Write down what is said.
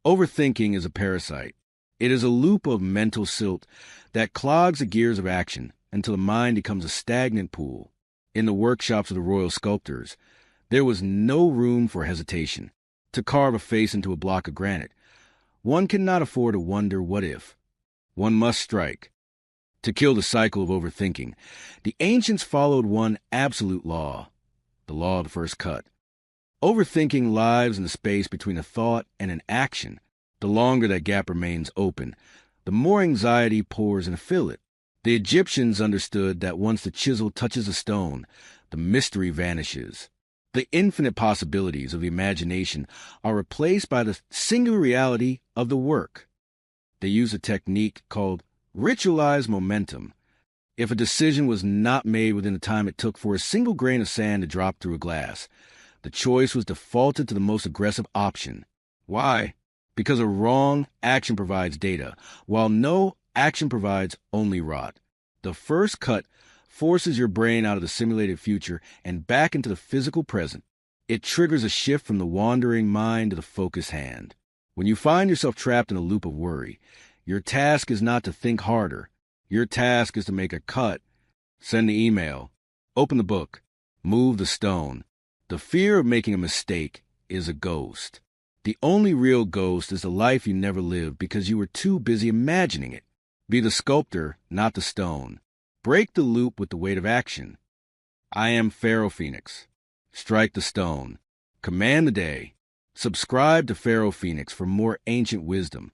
Overthinking is a parasite. It is a loop of mental silt that clogs the gears of action until the mind becomes a stagnant pool. In the workshops of the royal sculptors, there was no room for hesitation. To carve a face into a block of granite, one cannot afford to wonder what if. One must strike. To kill the cycle of overthinking, the ancients followed one absolute law, the law of the first cut. Overthinking lies in the space between a thought and an action. The longer that gap remains open, the more anxiety pours in to fill it. The Egyptians understood that once the chisel touches a stone, the mystery vanishes. The infinite possibilities of the imagination are replaced by the singular reality of the work. They use a technique called ritualized momentum. If a decision was not made within the time it took for a single grain of sand to drop through a glass, the choice was defaulted to the most aggressive option. Why? Because a wrong action provides data, while no action provides only rot. The first cut forces your brain out of the simulated future and back into the physical present. It triggers a shift from the wandering mind to the focused hand. When you find yourself trapped in a loop of worry, your task is not to think harder. Your task is to make a cut, send the email, open the book, move the stone. The fear of making a mistake is a ghost. The only real ghost is the life you never lived because you were too busy imagining it. Be the sculptor, not the stone. Break the loop with the weight of action. I am Pharaoh Phoenix. Strike the stone. Command the day. Subscribe to Pharaoh Phoenix for more ancient wisdom.